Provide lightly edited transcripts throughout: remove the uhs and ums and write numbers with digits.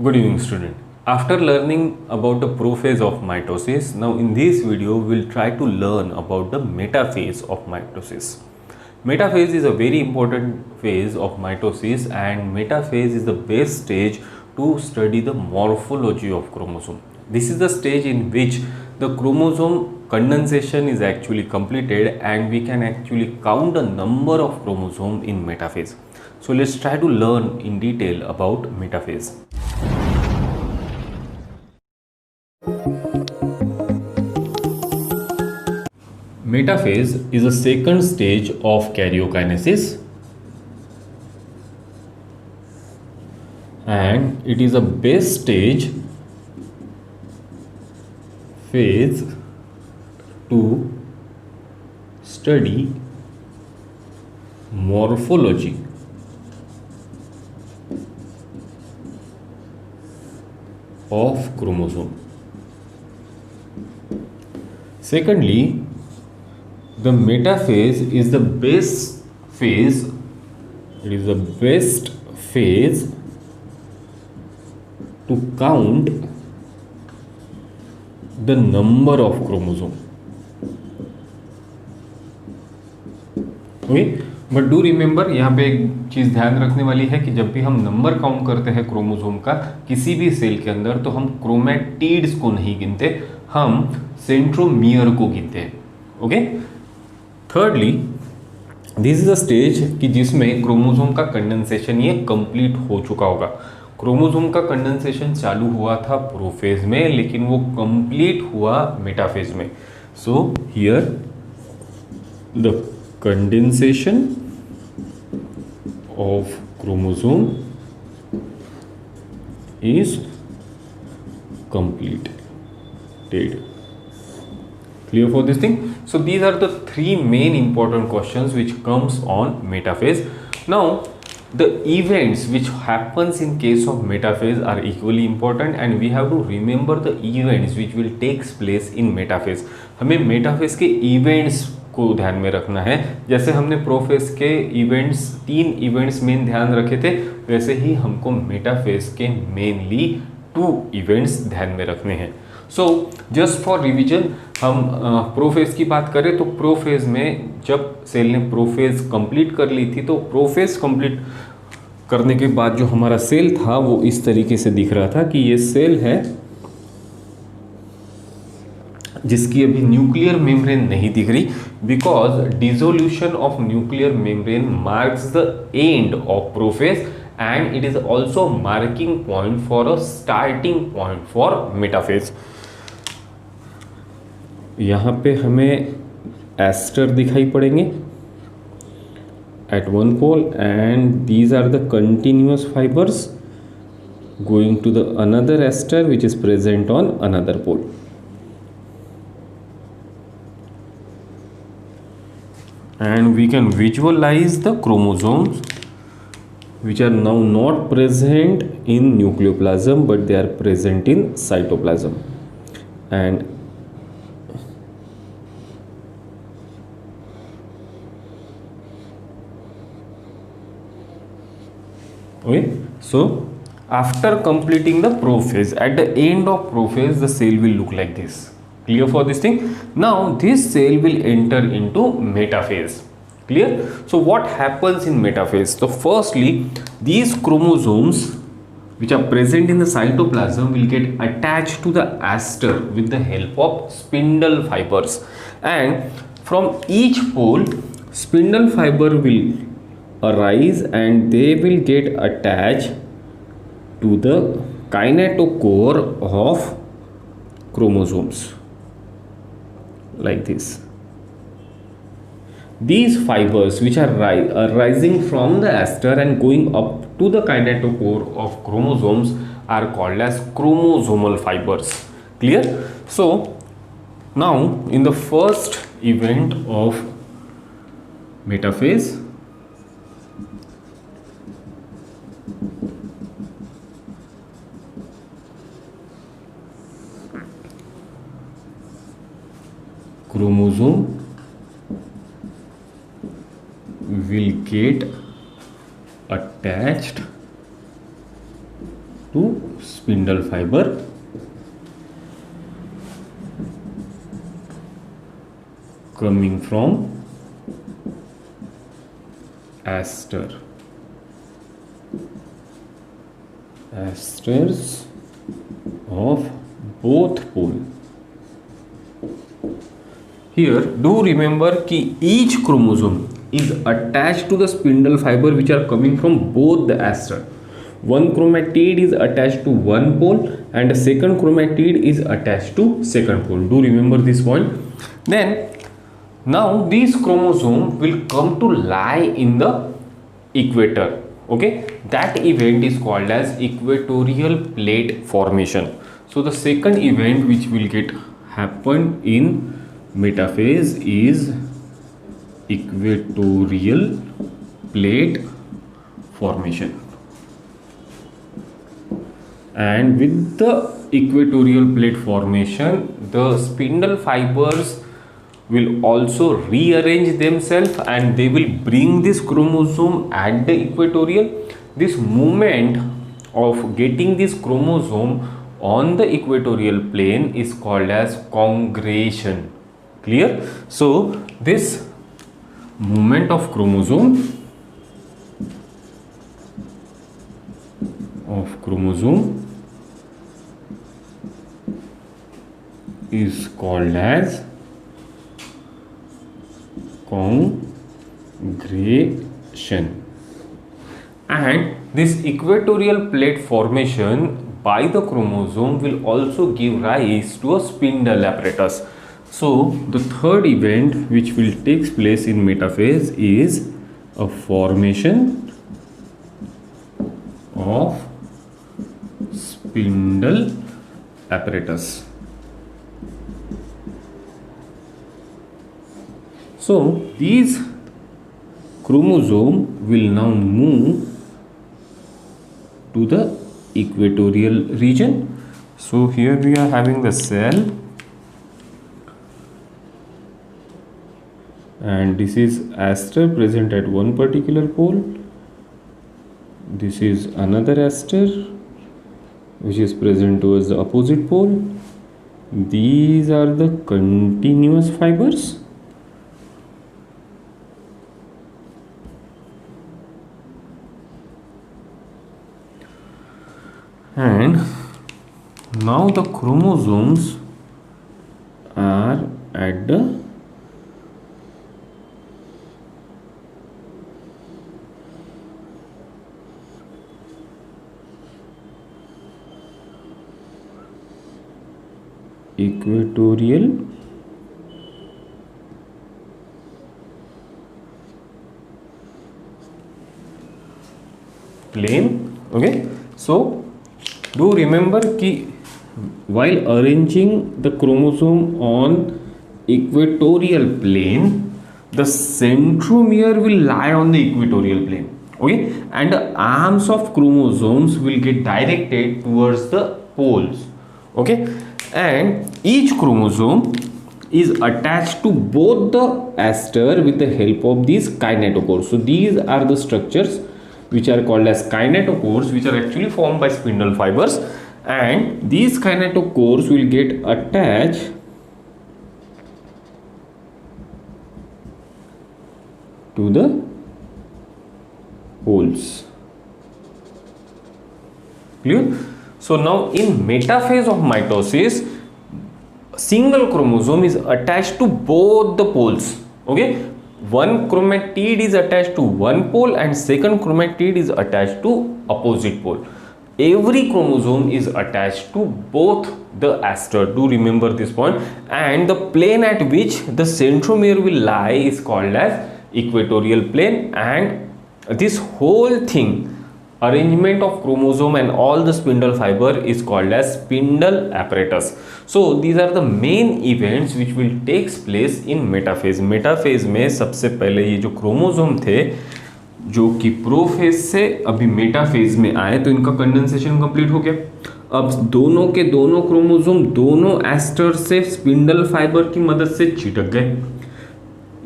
Good evening, student. After learning about the prophase of mitosis, now in this video we'll try to learn about the metaphase of mitosis. Metaphase is a very important phase of mitosis, and metaphase is the best stage to study the morphology of chromosome. This is the stage in which the chromosome condensation is actually completed and we can actually count the number of chromosome in metaphase. So let's try to learn in detail about metaphase. Metaphase is a second stage of karyokinesis, and it is a base stage phase to study morphology of chromosome. Secondly, the metaphase is the best phase, it is the best phase to count the number of chromosome. Okay, but do remember, यहाँ पे एक चीज़ ध्यान रखने वाली है कि जब भी हम नंबर काउंट करते हैं क्रोमोसोम का किसी भी सेल के अंदर, तो हम क्रोमैटिड्स को नहीं गिनते, हम सेंट्रोमियर को गिनते हैं. Okay. Thirdly, this is a stage कि जिसमें क्रोमोसोम का कंडेंसेशन ये कंप्लीट हो चुका होगा. क्रोमोसोम का कंडेंसेशन चालू हुआ था प्रोफेज में, लेकिन वो कंप्लीट हुआ मेटाफेज में. So here the condensation of chromosome is completed. Clear for this thing? So these are the three main important questions which comes on metaphase. Now the events which happens in case of metaphase are equally important, and we have to remember the events which will takes place in metaphase. हमें metaphase के events को ध्यान में रखना है. जैसे हमने prophase के इवेंट्स, 3 इवेंट्स मेन ध्यान रखे थे, वैसे ही हमको मेटाफेज के मेनली 2 इवेंट्स ध्यान में रखने हैं. सो जस्ट फॉर रिवीजन, हम प्रोफेज की बात करें तो प्रोफेज में जब सेल ने प्रोफेज कंप्लीट कर ली थी, तो प्रोफेज कंप्लीट करने के बाद जो हमारा सेल था वो इस तरीके से दिख रहा था कि ये सेल है जिसकी अभी न्यूक्लियर मेम्ब्रेन नहीं दिख रही, because dissolution of nuclear membrane marks the end of prophase and it is also marking point for a starting point for metaphase. यहाँ पे हमें एस्टर दिखाई पड़ेंगे at one pole, and these are the continuous fibers going to the another ester which is present on another pole. And we can visualize the chromosomes which are now not present in nucleoplasm but they are present in cytoplasm. And okay, so after completing the prophase, at the end of prophase the cell will look like this. Clear for this thing? Now this cell will enter into metaphase. Clear? So what happens in metaphase? So firstly, these chromosomes which are present in the cytoplasm will get attached to the aster with the help of spindle fibers, and from each pole spindle fiber will arise and they will get attached to the kinetochore of chromosomes like this. These fibers which are rising from the aster and going up to the kinetochore of chromosomes are called as chromosomal fibers. Clear? So now in the first event of metaphase, chromosome will get attached to spindle fiber coming from asters of both pole. Here do remember कि each chromosome is attached to the spindle fiber which are coming from both the aster. One chromatid is attached to one pole and the second chromatid is attached to second pole. Do remember this point. Then now these chromosomes will come to lie in the equator. Okay, that event is called as equatorial plate formation. So the second event which will get happen in metaphase is equatorial plate formation. And with the equatorial plate formation, the spindle fibers will also rearrange themselves and they will bring this chromosome at the equatorial. This movement of getting this chromosome on the equatorial plane is called as congregation. Clear? So this movement of chromosome is called as congregation. And this equatorial plate formation by the chromosome will also give rise to a spindle apparatus. So the third event which will take place in metaphase is a formation of spindle apparatus. So these chromosome will now move to the equatorial region. So here we are having the cell, and this is aster present at one particular pole. This is another aster which is present towards the opposite pole. These are the continuous fibers. And now the chromosomes are at the equatorial plane. Okay, so do remember कि while arranging the chromosome on equatorial plane, the centromere will lie on the equatorial plane. Okay, and the arms of chromosomes will get directed towards the poles. Okay, and each chromosome is attached to both the aster with the help of these kinetochores. So these are the structures which are called as kinetochores, which are actually formed by spindle fibers, and these kinetochores will get attached to the poles. Clear? So now in metaphase of mitosis, single chromosome is attached to both the poles. Okay, one chromatid is attached to one pole and second chromatid is attached to opposite pole. Every chromosome is attached to both the aster. Do remember this point. And the plane at which the centromere will lie is called as equatorial plane, and this whole thing, arrangement of chromosome and all the spindle fiber, is called as spindle apparatus. So these are the main events which will takes place in metaphase. Metaphase में सबसे पहले ये जो chromosome थे जो कि prophase से अभी मेटाफेज में आए, तो इनका कंडेंसेशन कंप्लीट हो गया। अब दोनों के दोनों क्रोमोसोम दोनों एस्टर से स्पिंडल फाइबर की मदद से चिटक गए।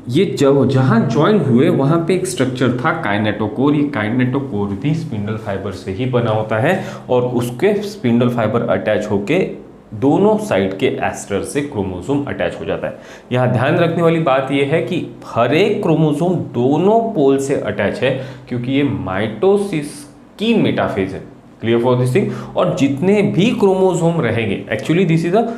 ये जब जहाँ ज्वाइन हुए वहाँ पे एक स्ट्रक्चर था काइनेटोकोर। ये काइनेटोकोर भी स्पिंडल फाइबर से ही बना होता है और उसके स्पिंडल फाइबर अटैच होके दोनों साइड के एस्टर से क्रोमोसोम अटैच हो जाता है। यहाँ ध्यान रखने वाली बात यह है कि हर एक क्रोमोसोम दोनों पोल से अटैच है, क्योंकि ये माइटोसिस की मेटाफेज है। Clear for this thing. और जितने भी क्रोमोसोम रहेंगे, actually this is a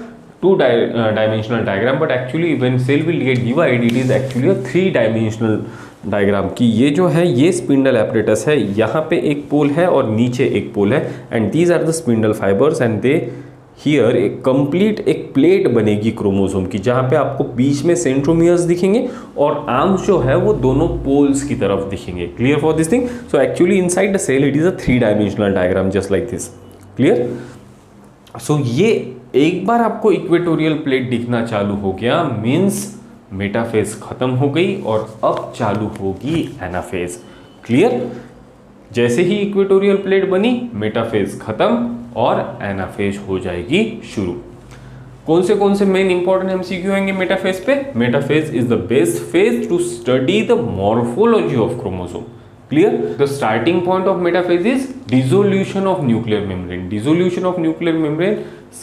two dimensional diagram, but actually when cell will get divide it is actually a 3 dimensional diagram. की ये जो है ये स्पिंडल एपरेटस है, यहाँ पे एक पोल है और नीचे एक पोल है, and these are the spindle fibres and they here एक कंप्लीट एक प्लेट बनेगी क्रोमोसोम की, जहाँ पे आपको बीच में सेंट्रोमियर्स दिखेंगे और आर्म्स जो है वो दोनों पोल्स की तरफ दिखेंगे। Clear for this thing. So actually inside the cell it is a 3 dimensional diagram just like this. Clear. So ये एक बार आपको इक्वेटोरियल प्लेट दिखना चालू हो गया मीन्स मेटाफेज खत्म हो गई और अब चालू होगी एनाफेज। क्लियर। जैसे ही इक्वेटोरियल प्लेट बनी मेटाफेज खत्म और एनाफेज हो जाएगी शुरू। कौन से मेन इंपॉर्टेंट एमसीक्यू आएंगे मेटाफेज पे? Metaphase is the best phase two study the morphology of chromosome. Clear. The starting point of metaphase is dissolution of nuclear membrane. Dissolution of nuclear membrane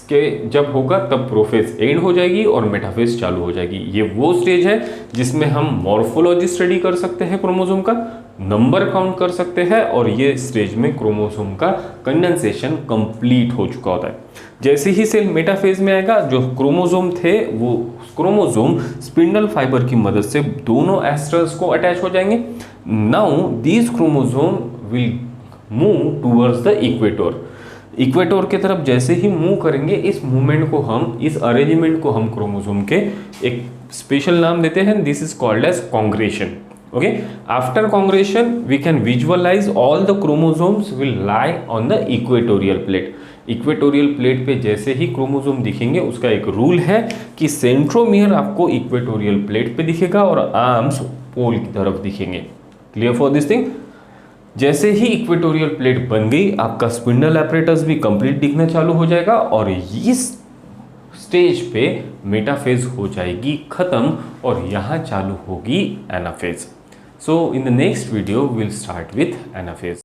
के जब होगा तब प्रोफेज एंड हो जाएगी और metaphase चालू हो जाएगी। ये वो स्टेज है जिसमें हम मॉर्फोलॉजी स्टडी कर सकते हैं क्रोमोसोम का, नंबर काउंट कर सकते हैं, और ये स्टेज में क्रोमोसोम का कंडेंसेशन कंप्लीट हो चुका होता है। जैसे ही सेल मेटाफेज में आएगा, जो क्रोमोसोम थे वो क्रोमोसोम स्पिंडल फाइबर की मदद से दोनों एस्टर्स को अटैच हो जाएंगे। Now these chromosome will move towards the equator. Equator की तरफ जैसे ही मूव करेंगे, इस मूवमेंट को हम, इस अरेंजमेंट को हम क्रोमोसोम के एक स्पेशल नाम देते हैं। This is called as congregation. Okay, after congregation we can visualize all the chromosomes will lie on the equatorial plate. Equatorial plate पे जैसे ही क्रोमोसोम दिखेंगे, उसका एक रूल है कि सेंट्रोमियर आपको इक्वेटोरियल प्लेट पे दिखेगा और आर्म्स पोल की तरफ दिखेंगे। Clear for this thing. जैसे ही इक्वेटोरियल प्लेट बन गई, आपका स्पिंडल एपरेटस भी कंप्लीट दिखना चालू हो जाएगा और इस स्टेज पे मेटाफेज हो जाएगी खत्म और यहाँ चालू होगी anaphase. So in the next video we'll start with anaphase.